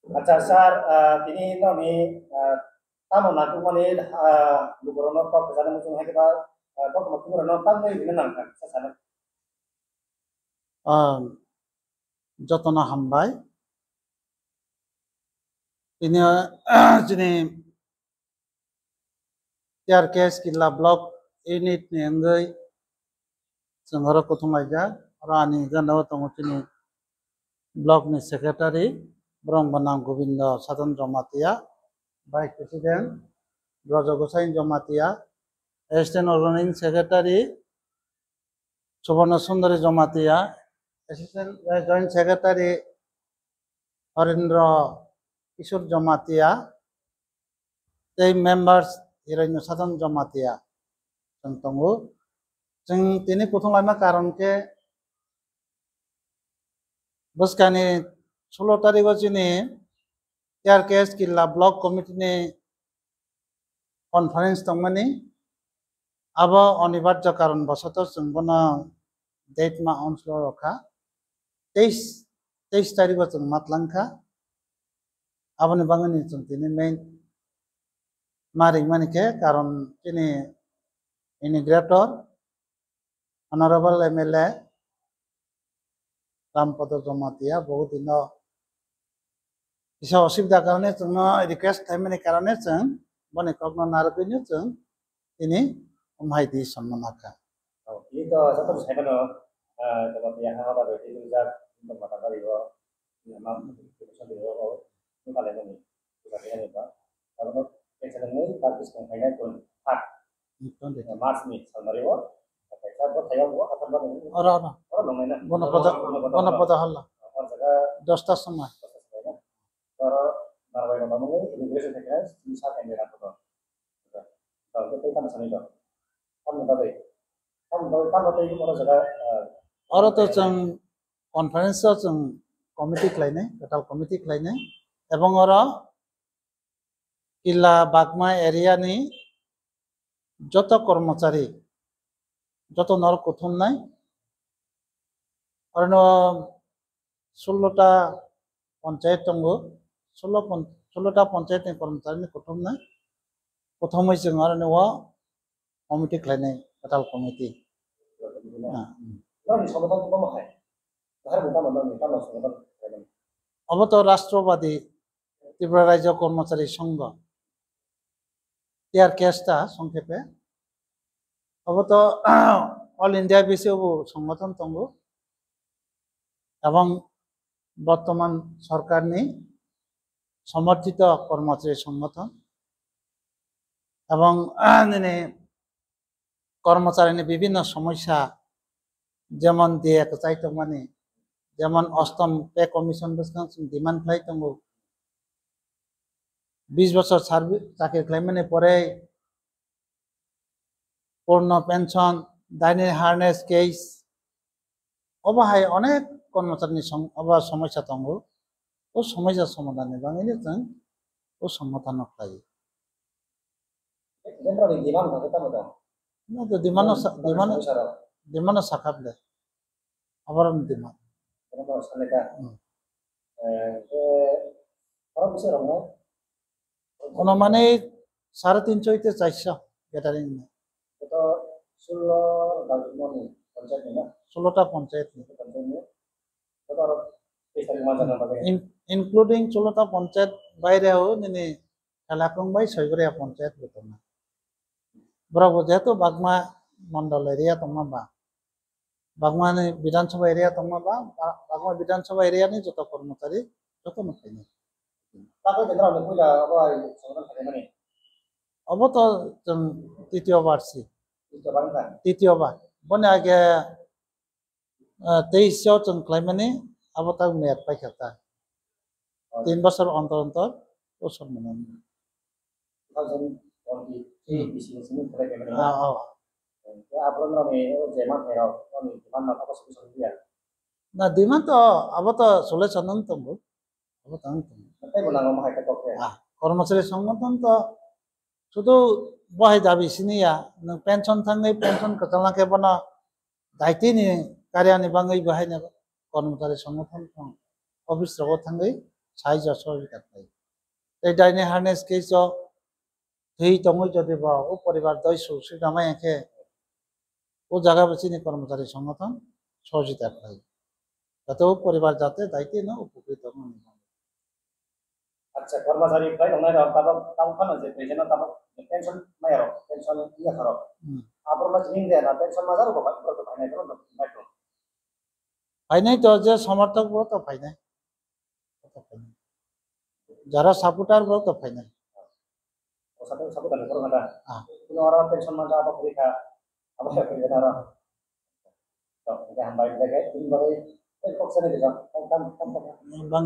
Acha sar tini no ni tamo naku mani lugorono kok kesana musim hai kita kok mau lugorono tam nih bina nangkan kesana. যতনা হামবাই তিনি যিনি TRKS Killa block unit ni anggai senghara kothumaiga rani gano tongo tini blok ni secretary Brong Banang Gobindo Sadan Jomatia Vice President Raja Gosain Jomatia Assistant Organizing Secretary Subarna Sundari Jomatia Assistant Joint Secretary Harindra Kishore Jomatia the members Hiranyo Sadan Jomatia tunggu jeng tini kutung lama karon ke buskani 16 tarik ini TRKS Killa block committee ni conference tongmani abo অনিবার্য কারণ বশত जोंबोनो date ma onslo rokha 23 tarik जों matlangkha aboni bangani जों tini main mari manike karon tini integrator honorable MLA Rampada Jomatia বহুত দিন bisa অসুবিধা কারণে जों রিকোয়েস্ট থাইমানি কারণে जों বনে কগ্ন নারকইনি जों ini umhaidi সম্মানaka Itu satu saya kan kalau dia hal apa berarti itu bisa untuk mata kali itu nama bisa dulu itu kalian ini juga ini pak kalau kita ini bagus kayaknya pun hak Mars nih sama Rio kita buat saya buat atau apa ini orang namanya bona pada halla orang jaga 10 ta সময় kalau narawai nama ini immigration sekretariat bisa yang dilakukan kalau kita kan sana itu kan tadi kan tadi itu orang jaga Oro to जों conference जों committee claine total committee claine এবং oro কিল্লা Bagma area ni যত কর্মচারী যত নর কথম নাই অরণ 16টা panchayat তঙ্গ 16টা panchayat ni কর্মচারী ni কথম নাই প্রথমই जों অরণ কমিটি claine total committee অবত রাষ্ট্রবাদী ত্রিপুরা রাজ্য কর্মচারী সংঘ টিআরকেএসটা সংক্ষেপে অবত অল ইন্ডিয়া বেসিও সংগঠন তঙ্গ এবং বর্তমান সরকারনি সমর্থিত কর্মচারী সংগঠন এবং কর্মচারীনি বিভিন্ন সমস্যা যেমন দিয়ে চাইতো মানে যেমন অষ্টম পে কমিশন ডিমান্ড খাই তঙ্গ 20 বছর সার্ভিস চাকরি ক্লাইমানে পরে পূর্ণ পেনশন ডাইনি হারনেস কেস অবহাই অনেক কর্মচারী সমস্যা তঙ্গ ও সমস্যা সমাধানে বাঙালি जों ও সমাধান খাই না তো dimana sakap deh abaran dimana ono mane 350 হইতে 400 ক্যাটারিং itu 16 পঞ্চায়েত ইনক্লুডিং 16টা পঞ্চায়েত বাইরেও নিনি খেলাকংবাই সয়গরিয়া পঞ্চায়েত বেতনা বরাবর যেহেতু বাগমা মন্ডল এরিয়া তোমাবা বাগমা বিধানসভা এরিয়া তোমাবা বাগমা বিধানসভা এরিয়া নি যত কর্মচারী যত নখাইনি অবত जों তৃতীয়বার বনে আগে 23 जों ক্লাইমানি আবতা মেয়াদ পাইখাতা 3 বছর অন্তর অন্তর ও সম্মান না ডিমান্ড তো আবত চলে চন্দন তঙ্গ কর্মচারী সংগঠন তো শুধু বহাই দাবি সিনিয়া পেনশন থাঙ্গै পেনশন কতলাকে বনা দায়িত্ব নি কারিয়ানি বাঙ্গै বহাই কর্মচারী সংগঠন অফিস রব থাঙ্গै সাহায্য সহযোগিতা পাই এই ডাইনি হার্নেস কেস সেই তমই যদি বা ও পরিবার দইসু সেটা আমায় একে ও জায়গা বেশি নি কর্মচারী সংগঠন সহযোগিতা পাই যাতে ও পরিবার যাতে দায়িত্ব না উপকৃত হন আচ্ছা কর্মচারী প্রায় নয় রক তারপর তামখানো যে পেছনে তারপর পেনশন নাই রক পেনশন ইয়া খরক আপনারা জিনিস দেন না পেনশন মাজার উপর তো ভাই নাই করুন মাইক্রো পাই নাই তো যে সমর্থক বড় তো পাই নাই যারা সাপোর্টার বড় তো পাই নাই ও সাথে সাথে কানে করুন না হ্যাঁ কিন্তু ওরা পেনশন মাজা apa পরীক্ষা apa ya kerja orang তো এটা আমরা এটাকে তিনবারে এই পক্ষে নিয়ে যান কাম কাম বাং